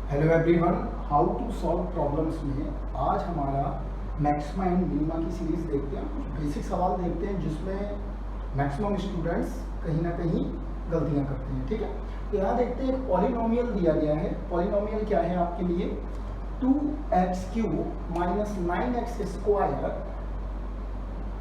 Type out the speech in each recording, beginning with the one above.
Hello everyone, how to solve problems में आज हमारा मैक्सिमा एंड मिनिमा की सीरीज देखते हैं। कुछ बेसिक सवाल देखते हैं जिसमें मैक्सिमम स्टूडेंट्स कहीं ना कहीं गलतियां करते हैं। ठीक है, तो यहाँ देखते हैं एक पॉलिनोमियल दिया गया है। पॉलिनोमियल क्या है आपके लिए? 2x³ minus 9x square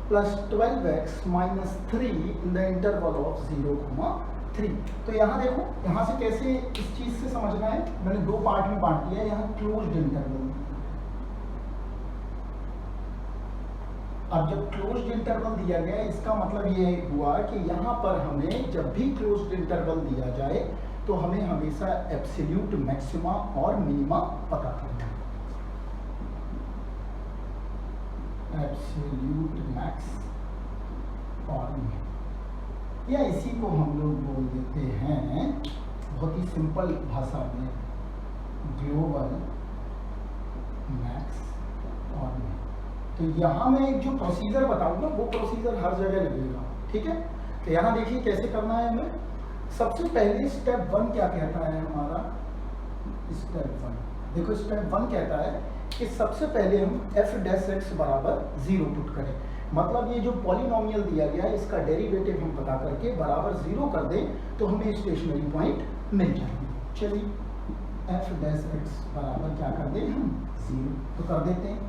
plus 12x minus 3 in the interval of 0,3। तो यहाँ देखो, यहाँ से कैसे इस चीज से समझना है, मैंने दो पार्ट में बांट दिया है। यहाँ क्लोज्ड इंटरवल, अब जब क्लोज्ड इंटरवल दिया गया है इसका मतलब ये हुआ कि यहाँ पर हमें जब भी क्लोज्ड इंटरवल दिया जाए तो हमें हमेशा एब्सोल्यूट मैक्सिमा और मिनिमा पता करना है। एब्सोल्यूट मैक्स और मिनिमा, या इसी को हम लोग बोल देते हैं बहुत ही सिंपल भाषा में ग्लोबल मैक्स और मिनिमा। तो यहाँ मैं एक जो प्रोसीजर बताऊंगा वो प्रोसीजर हर जगह लगेगा। ठीक है, तो यहाँ देखिए कैसे करना है हमें। सबसे पहले स्टेप 1 क्या कहता है हमारा? स्टेप 1 देखो, स्टेप 1 कहता है कि सबसे पहले हम f' बराबर 0 पुट करें। मतलब ये जो पॉलिनोमियल दिया गया है इसका डेरिवेटिव हम पता करके बराबर 0 कर दें तो हमें स्टेशनरी पॉइंट मिल जाएंगे। चलिए f' बराबर क्या कर दें हम? 0 तो कर देते हैं।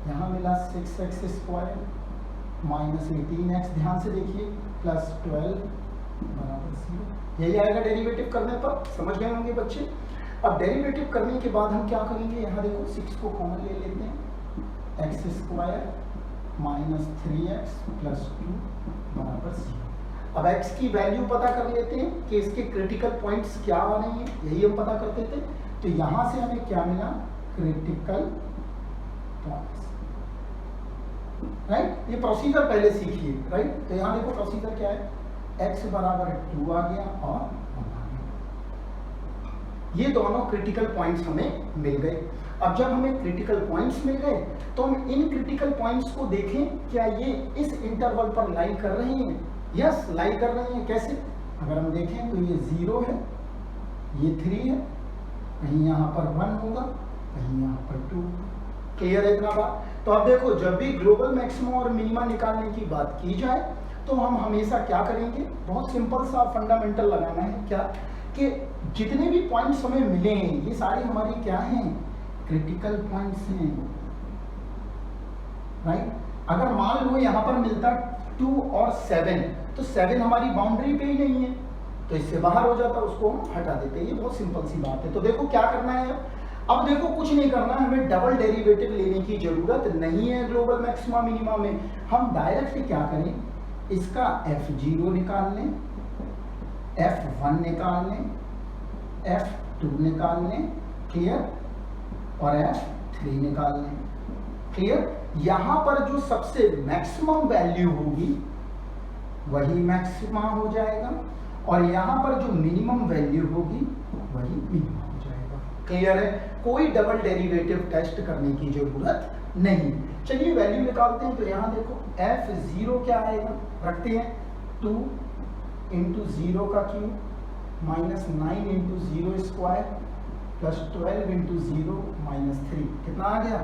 यहाँ मिला 6x स्क्वायर माइनस 18x, ध्यान से देखिए, प्लस 12 बराबर 0। यही आएगा डेरिवेटिव करने पर, समझ गए होंगे बच्चे। अब डेरिवेटिव करने के बाद हम क्या करेंगे? यहाँ देखो 6 को कॉमन ले लेते हैं, x square minus 3x plus 2 बराबर 0। अब x की वैल्यू पता कर लेते हैं कि इसके क्रिटिकल पॉइंट्स क्या आ रहे हैं, यही हम पता करते थे। तो यहाँ से हमें क्या मिला? Critical points. राइट, ये प्रोसीजर पहले सीखिए। राइट, तो यहाँ देखो प्रोसीजर क्या है, x बराबर 2 आ गया और 1 आ गया। ये दोनों क्रिटिकल पॉइंट्स हमें मिल गए। अब जब हमें क्रिटिकल पॉइंट्स मिल गए तो हम इन क्रिटिकल पॉइंट्स को देखें, क्या ये इस इंटरवल पर लाई कर रहे हैं? यस, लाई कर रहे हैं। कैसे? अगर हम देखें तो ये 0 है, ये 3 है, कहीं यहाँ पर 1 होगा, कहीं यहाँ पर 2। क्लियर है इतना बात? तो अब देखो, जब भी ग्लोबल मैक्सिमा और मिनिमा निकालने की बात की जाए तो हम हमेशा क्या करेंगे? बहुत सिंपल सा फंडामेंटल लगाना है। क्या कि जितने भी पॉइंट्स हमें मिले हैं ये सारी हमारी क्या हैं? क्रिटिकल पॉइंट्स हैं। राइट, अगर मान लो यहाँ पर मिलता 2 और 7 तो 7 हमारी बाउंड्री पे ही नहीं है तो इससे बाहर हो जाता, उसको हम हटा देते। ये बहुत सिंपल सी बात है। तो देखो क्या करना है अब देखो, कुछ नहीं करना है, हमें डबल डेरिवेटिव लेने की जरूरत नहीं है। ग्लोबल मैक्सिमा मिनिमा में हम डायरेक्ट क्या करें? इसका f0 निकाल लें, f1 निकाल लें, f2 निकाल लें, क्लियर, और f3 निकाल लें, क्लियर। यहाँ पर जो सबसे मैक्सिमम वैल्यू होगी वही मैक्सिमा हो जाएगा और यहाँ पर जो मिनिमम वैल्यू होगी वही मिनिमम हो जाएगा। क्लियर है? कोई डबल डेरिवेटिव टेस्ट करने की जरूरत नहीं। चलिए वैल्यू निकालते हैं। तो यहाँ देखो f0 क्या आएगा? रखते हैं 2 इंटू 0 का cube minus 9 into 0 square plus 12 into 0 minus 3। कितना आ गया?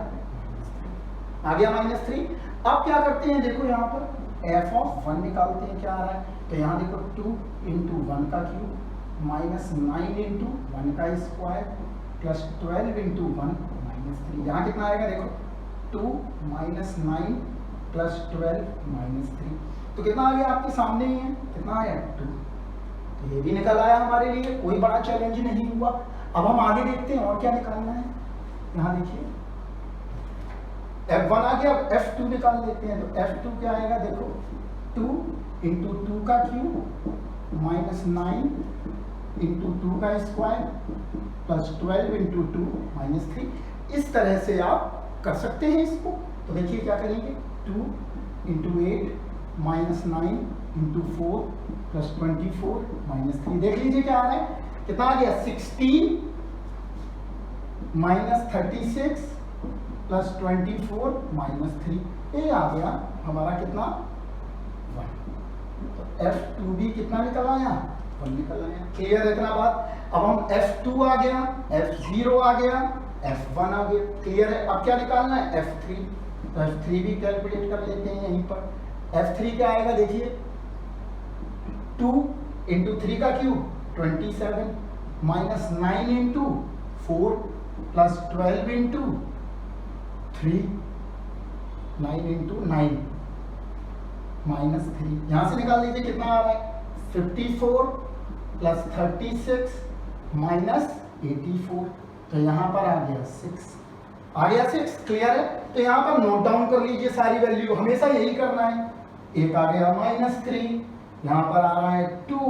आ गया -3। अब क्या करते हैं? देखो यहाँ पर f(1) निकालते हैं, क्या आ रहा है? तो यहाँ देखो 2 इंटू 1 का क्यूब माइनस 9 इंटू 1 का स्क्वायर प्लस 12 इंटू 1 माइनस 3। यहाँ कितना आएगा? देखो 2 माइनस 9 प्लस 12 माइनस 3। तो कितना आ गया? आपके सामने ही है। कितना आया? 2। तो ये भी निकल आया हमारे लिए, कोई बड़ा चैलेंज नहीं हुआ। अब हम आगे देखते हैं और क्या निकालना है। यहाँ देखिए f1 आ गया, अब f2 निकाल लेते हैं। तो f2 क्या आएगा? देखो 2 इंटू 2 का क्यूब माइनस 9 इंटू 2 का स्क्वायर प्लस 12 इंटू 2 माइनस 3। इस तरह से आप कर सकते हैं इसको। तो देखिए क्या करेंगे? 2 into 8 minus 9 into 4 plus 24 minus 3। देख लीजिए क्या आ रहा है? कितना आ गया? 16 माइनस 36 प्लस 24 माइनस 3। ये आ गया हमारा कितना? 1। तो f2 भी कितना निकल आया? 1 निकल आया। क्लियर है इतना बात? अब हम F2 आ गया, F0 आ गया, F1 आ गया। क्लियर है? अब क्या निकालना है? F3। तो F3 भी कैलकुलेट कर लेते हैं यहीं पर। F3 क्या आएगा देखिए, 2 इंटू 3 का cube 27 minus 9 into 4 plus 12 into 3, 9 into 9 minus 3, यहां से निकाल लीजिए कितना आ रहा है, 54 प्लस 36 माइनस 84, तो यहां पर आ गया 6, आ गया 6। क्लियर है? तो यहां पर नोट डाउन कर लीजिए सारी वैल्यू, हमेशा यही करना है। एक आ गया -3, यहां पर आ रहा है 2,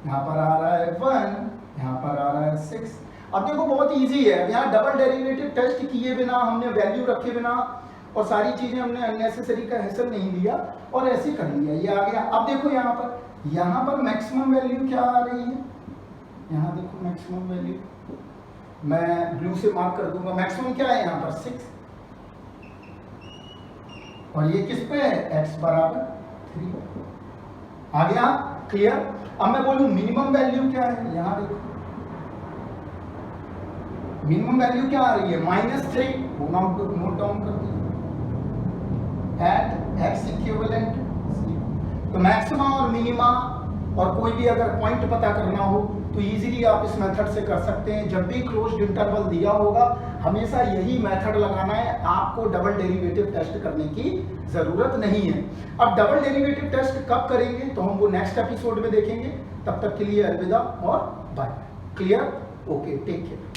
यहां पर आ रहा है 1, यहां पर आ रहा है 6। अब देखो बहुत इजी है, यहाँ डबल डेरिवेटिव टेस्ट किए बिना, हमने वैल्यू रखे बिना और सारी चीजें हमने अननेसेसरी का हैसल नहीं लिया और ऐसे कर लिया, ये आ गया। अब देखो यहाँ पर मैक्सिमम वैल्यू क्या आ रही है, यहाँ देखो मैक्सिमम वैल्यू, मैं ब्लू से मार्क कर दूंगा, मैक्सिमम क्या है यहाँ पर 6, और ये किस पे है, x बराबर 3। आ गया? क्लियर? अब मैं बोलूं मिनिमम वैल्यू क्या है, यहाँ देखो मिनिमम वैल्यू क्या आ रही है, -3, नोट डाउन कर दिया, एट x इक्विवेलेंट। तो मैक्सिमा और मिनिमा और कोई भी अगर पॉइंट पता करना हो तो इजीली आप इस मेथड से कर सकते हैं। जब भी क्लोज्ड इंटरवल दिया होगा हमेशा यही मेथड लगाना है, आपको डबल डेरिवेटिव टेस्ट करने की जरूरत नहीं है। अब डबल डेरिवेटिव टेस्ट कब करेंगे तो हम वो नेक्स्ट एपिसोड में देखेंगे। तब तक के लिए अलविदा और bye. Clear? Okay, take care.